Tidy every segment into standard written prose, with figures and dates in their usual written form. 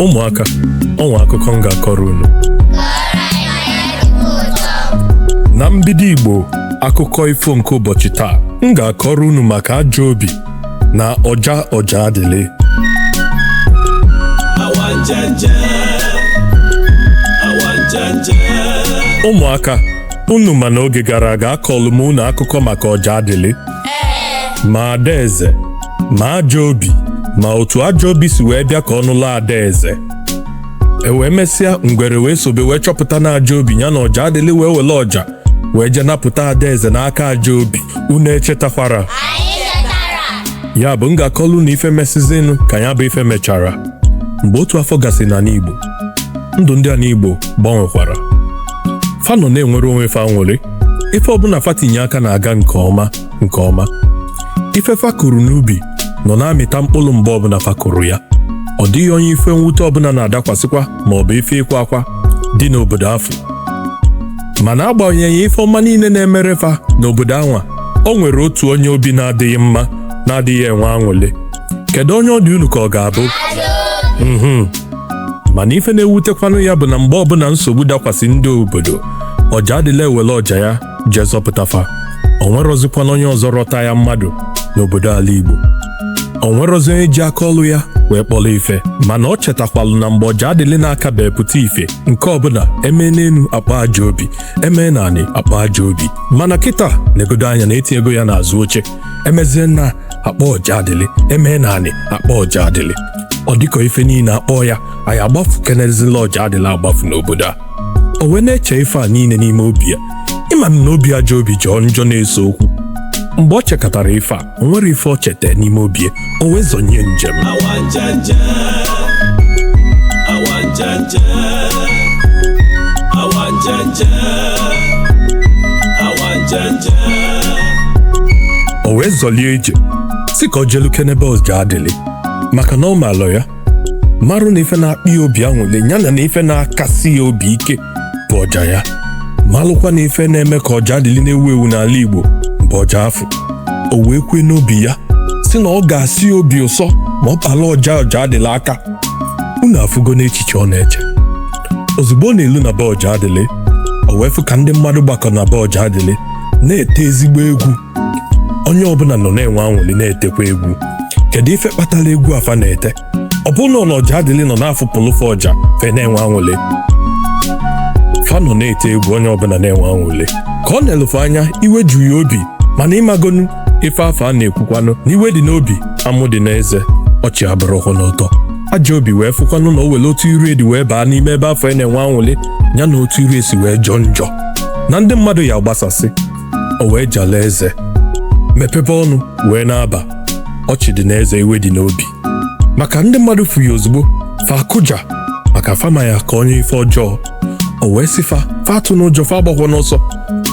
Ụmụaka, ọnwa akụkọ m ga-akọrọ unu. Na mbido Igbo akụkọ ifo nke ụbọchị taa, m ga-akọrọ unu maka Ajobi na Ojadili. Ụmụaka, unu ma n'oge gara aga akọlụ m unu akụkọ maka Ojadili, ma adaeze, ma Ajobi, ma otu Ajobi si wee bịa ka ọ nụla adaeze. Wee mesịa ngwere wee sobe wee chọpụta na Ajobi ya na Ojadili wee wele ọja wee je napụta adaeze n'aka Ajobi. Unu echetakwara? Ya bụ m ga-akọlụ na ife mesizinu ka ya bụ ife mechara. Mgbe otu afọ gasị na n'Igbo, ndụ ndị a n'Igbo gbanwekwara. Fa nọ na-enwere onwe fa aṅụrị, ife ọbụla fa tinye aka na-aga nke ọma. Ife fa kụrụ n'ubi nọ na-amịta mkpụrụ mgbe ọbụla fa kụrụ ya. Ọ dịghị onye ife mwute ọbụla na-adakwasịkwa ma ọ bụ ife ịkwa akwa dị n'obodo afọ. Mana agbanyeghị ife ọma niile na-emere fa n'obodo anwa, o nwere otu onye obi na-adịghị mma, na-adịghị enwe aṅụrị. Kedu onye ọ dị unu ka ọ ga-abụ? Mana ife na-ewutekwanụ ya bụ na mgbe ọbụla nsogbu dakwasị ndị obodo, Ojadili ewele ọja ya jee zọpụta fa. O nwerozikwana onye ọzọ rọta ya mmadụ n'obodo Alaigbo. O nwerozi onye ji aka ọlụ ya wee kpọrọ ife. Mana ọ chetakwalụ na mgbe Ojadili na-akabe pụta ife nke ọbụla eme n'enu akpa Ajobi, eme naanị akpa Ajobi. Mana kịta negodo anya na etinyego ya n'azụ oche, emezie na akpa Ojadili, eme naanị akpa Ojadili. Ọ dịka ife niile akpọ ya, anyị agbafu kenezila Ojadili agbafu n'obodo a. O wee na-eche ife a niile n'ime obi ya. Ịma na obi Ajobi jọọ njọ na-eso okwu. Mgbe ọ chekatara ife a, o nwere ife ọ cheta n'ime obi ya, o wee zonye njem. O wee zọlie ije si ka o jelu kenebe Ojadili, maka na ọ maalụ ya marụ na ife na-akpị ya obi anwụle ya na ife na-akasị ya obi ike bụ ọja ya. Malụkwa na ife na-eme ka Ojadili na-ewu ewu n'ala Igbo bụ ọja afọ. O wee kwe n'obi ya si na ọ ga-asị obi ụsọ ma ọ kpala Ojadili aka. Unu afụgo n'echiche ọ na-eche. Ozugbo ọ na-elu na be Ojadili, o wee fụ ka ndị mmadụ gbakọ na be Ojadili na-ete ezigbo egwu. Onye ọbụla nọ na-enwe anwụli na-etekwa egwu. Kedu ife kpatara egwu afa na-ete? Ọ bụrụ na Ojadili nọ na-afụpụlụ fa ọja fe na-enwe anwụli, fa nọ na-ete egwu, onye ọbụla na-enwe anwụli. Ka ọ na-elufe anya, iwe ju ya obi, mana ịmagonu ife afọ a na-ekwukwanụ na iwe dị n'obi, amụ dị n'eze, ọchị abụrụkwa n'ụtọ. Ajobi wee fụkwanụ na o were otu iru edi wee baa n'ime ebe afọ a na-enwe anwụli, ya na otu iru esi wee jọọ njọ na ndị mmadụ ya gbasasị. O wee jala eze, mepebe ọnụ wee na-aba. Ọchị dị n'eze, iwe dị n'obi, maka ndị mmadụ fụ ya ozugbo fa akụja maka fama ya ka onye ife ọjọọ. O wee sị fa atụ n'ụjọ, fa agbakwa n'ọsọ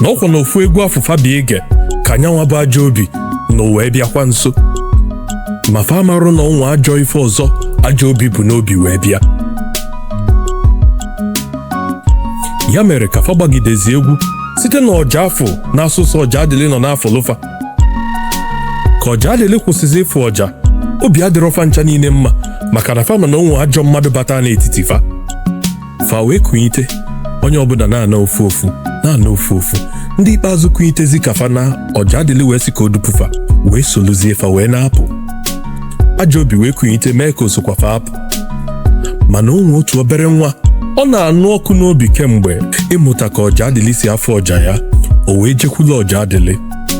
na ọkwa na ofu egwu afọ fa bịa ige ka nyanwa bụ Ajobi na o wee bịakwa nso. Ma fa marụ na ọnwa ajọ ife ọzọ Ajobi bụ n'obi wee bịa. Ya mere ka fa gbagidezi egwu site na ọja afọ na asụsụ Ojadili nọ n'afọ lụfa. Ka Ojadili kwụsịzi ịfụ ọja, obi adịrọ fa ncha niile mma, maka na fa ma na onwe ajọ mmadụ bata n'etiti fa. Fa wee kụnyite, onye ọbụla na-ana ofu ofu. Ndị ikpeazụ kụnyitezi ka fa na Ojadili wee si ka o dupu fa wee soluzie fa wee na-apụ. Ajobi wee kụnyite mee ka o sokwa fa apụ. Mana onwe otu obere nwa ọ na-anụ ọkụ n'obi kemgbe ịmụta ka Ojadili si afọ ọja ya. O wee jekwula Ojadili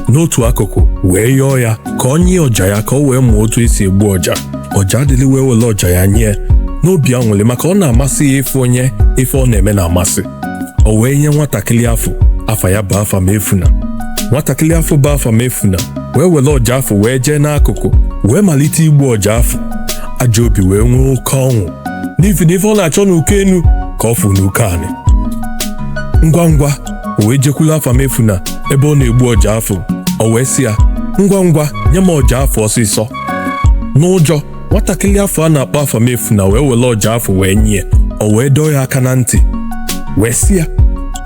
n'otu akụkụ wee yọọ ya ka ọ nye ọja ya ka o wee mụọ otu esi egbu ọja. Ojadili wee wele ọja ya nye n'obi anwụrị, maka ọ na-amasị ya ịfụ onye ife ọ na-eme na-amasị. O wee nye nwatakịrị afọ, afa ya bụ Afamefuna. Nwatakịrị afọ bụ Afamefuna wee wele ọja afọ wee jee n'akụkụ wee malite igbu ọja afọ. Ajobi wee nwee oke ọṅụ n'ihi na ife ọ na-achọ n'uko enu ka ọ fụ n'uko anị. Ngwa o wee jekwula Afamefuna ebe ọ na-egbu ọja afọ. O wee sị ya, ngwa nye m ọja afọ ọsịsọ. N'ụjọ, nwatakịrị afọ a na-akpọ Afamefuna wee wele ọja afọ wee nye. O wee dọọ ya aka na ntị wee sị ya,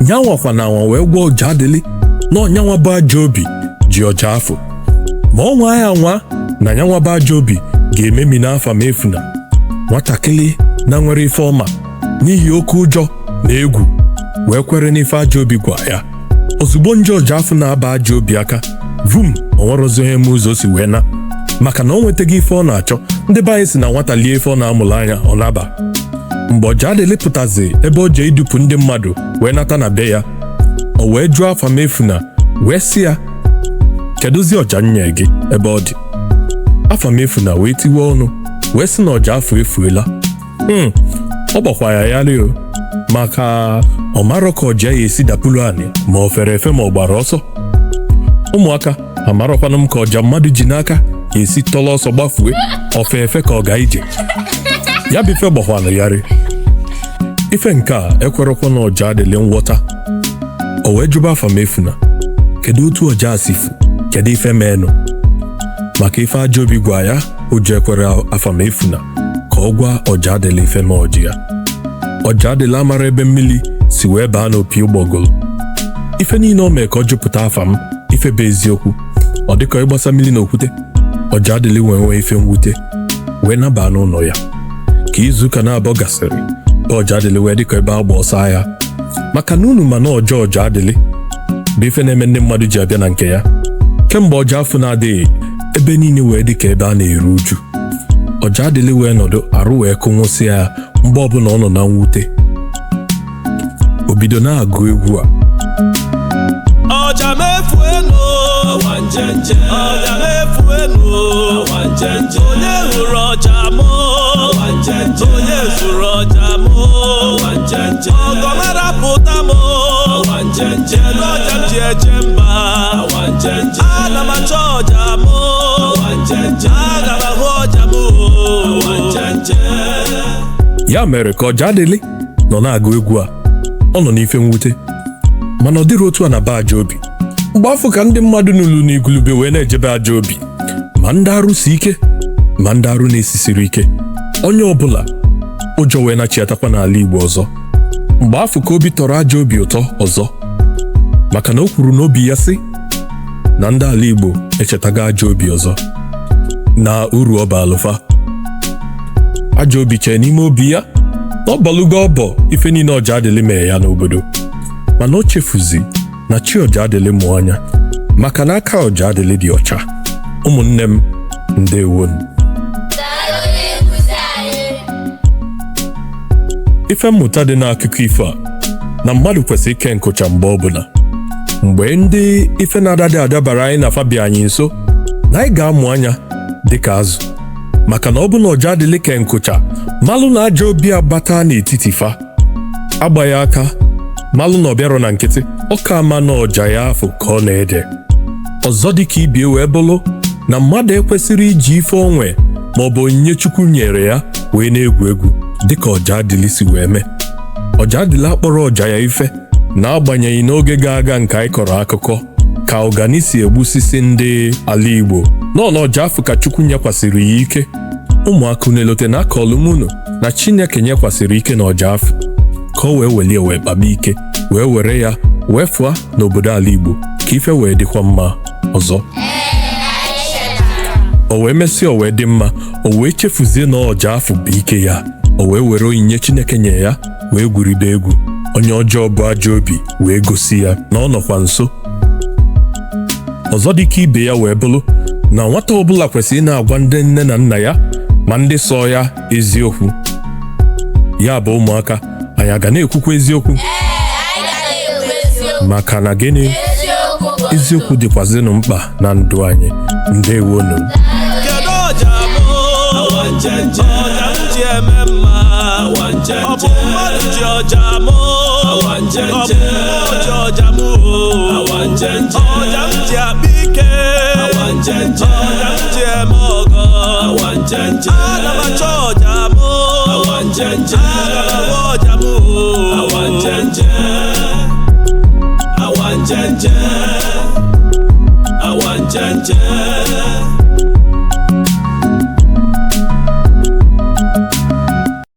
nyanwakwa na anwa wee gwa Ojadili na ọnyanwa bụ Ajobi ji ọja afọ, ma ọ nwa ya nwa na nyanwa bụ Ajobi ga-ememi n'Afamefuna. Nwatakịrị na nwere ife ọma n'ihi oke ụjọ na egwu wee kwere n'ife Ajobi gwa ya. Ozugbo nje ọja afọ na-aba Ajobi aka, vum, o nwerozi onye ma ụzọ si wee na, maka na o nwetaghị ife ọ na-achọ. Ndị be anyị si na nwata lie ife ọ na-amụrụ anya ọ naba. Mgbe Ọjadili pụtazi ebe o je idupu ndị mmadụ wee nata na be ya, o wee jụọ Afamefuna wee sị ya, kedụzi ọja nye gị ebe ọ dị? Afamefuna wee tiwe ọnụ wee sị na ọja afọ efuela. Ọ gbakwa ya rio maka ọ marọ ka ọja ya esi dapụrụ anị ma o fere efe ma ọ gbara ọsọ. Ụmụaka amarọkwanụ m ka ọja mmadụ ji n'aka esi tọrọ ọsọ gbafue ofe efe ka ọ ga ije. Ya bụ ife gbakwana yarị. Ife nke a ekwerekwa na Ọjadili nghọta. O wee jụba Afamefuna, kedu otu ọja sifu, kedu ife meenụ? Maka ife Ajobi gwa ya, o ji ekwere Afamefuna ka ọ gwa Ọjadili ife ma ọjị ya. Ọjadili amara ebe mmiri si wee baa n'opi ụgbọgụrụ. Ife niile o mee ka ọ jupụta afa m, ife bụ eziokwu. Ọ dịka ịgbasa mmiri n'okwute. Ọjadili wee ife mwute wee naba n'ụlọ ya. Ka izuụka na-abọ gasịrị, Ọjadili wee dịka ebe agba ọsọ agha, maka na unu ma na Ọjadili bụ ife na-eme ndị mmadụ ji abịa na nke ya. Kemgbe ọja afọ na-adịghị, ebe niile wee dịka ebe a na-eru uju. Ọjadili wee nọdụ arụ wee kụnwụsị ya mgbe ọbụla ọ nọ na mwute. O bido na-agụ egwu a. Ọja mefuenu awanjenje, ọja mefuenu awanjenje, onye hụrụ ọja mụ awanjenje, onye zụrụ ọja mụ awanjenje, ọgọmara pụta mụ awanjenje, ọja m ji eje mba awanjenje, aga m achọ ọja mụ awanjenje, aga m ahụ ọja mụ awanjenje. Ya mere ka Ọjadili nọ na-agụ egwu a, ọ nọ n'ife mwute, mana ọ dịrị otu a na be Ajobi. Mgbe afọ ka ndị mmadụ n'ụlọ n'igulube wee na-ejebe Ajobi, ma ndị arụ si ike ma ndị arụ na-esisiri ike. Onye ọbụla ụjọ wee na-achịatakwa n'ala Igbo ọzọ. Mgbe afọ ka obi tọrọ Ajobi ụtọ ọzọ, maka na o kwuru n'obi ya sị na ndị ala Igbo echetago Ajobi ọzọ na uru ọ balụfa. Ajobi chee n'ime obi ya na ọ balụgo ọbọ ife niile Ọjadili mee ya n'obodo, mana o chefuzi na chi Ọjadili mụ anya, maka na aka Ọjadili dị ọcha. Ụmụnne m, ndewonu. Ife mmụta dị n'akụkọ ifo a na mmadụ kwesịrị ike nkụcha mgbe ọbụla. Mgbe ndị ife na-adadị adabara anyị na fabi anyị nso, na anyị ga-amụ anya dịka azụ, maka na ọ bụ na Ọjadili ke nkụcha malụ na Ajobi agbata n'etiti fa agba ya aka, malụ na ọ bịarọ na nkịtị, ọ ka ama na ọja ya afọ ka ọ na-ede. Ọzọ dịka ibie wee bụrụ na mmadụ ekwesịrị iji ife onwe maọbụ onyinye Chukwu nyere ya wee na-egwu egwu dịka Ọjadili si wee mee. Ọjadili akpọrọ ọja ya ife, na-agbanyeghị n'oge ga-aga nke anyị kọrọ akụkọ ka ụgani si egbusisi ndị Alaigbo. Nọ na ọja afọ ka Chukwu nyekwasịrị ya ike. Ụmụaka na-elote na aka ọlụmụnụ na Chineke nyekwasịrị ike na ọja afọ ka o wee welie wee kpaba ike, wee were ya wee fụa n'obodo Alaigbo ka ife wee dịkwa mma ọzọ. O wee mesịa o wee dị mma, o wee chefuzie na ọja afọ bụ ike ya. O wee were onyinye Chineke nye ya wee gwuribe egwu. Onye ọjọọ bụ Ajobi wee gosi ya na ọ nọkwa nso. Ọzọ dịka ibe ya wee bụrụ na nwata ọbụla kwesịrị na-agwa ndị nne na nna ya ma ndị sọ ya eziokwu. Ya bụ ụmụaka, anyị aga na-ekwukwa eziokwu? Maka na gịnị? Eziokwu dịkwazịnụ mkpa na ndụ anyị. Ndewonu. Kedu ọja mụ awanjenje, ọja m ji eme mma awanjenje, ọ bụ mmadụ ji ọja mụ awanjenje, ọ bụ ọja mụ awanjenje,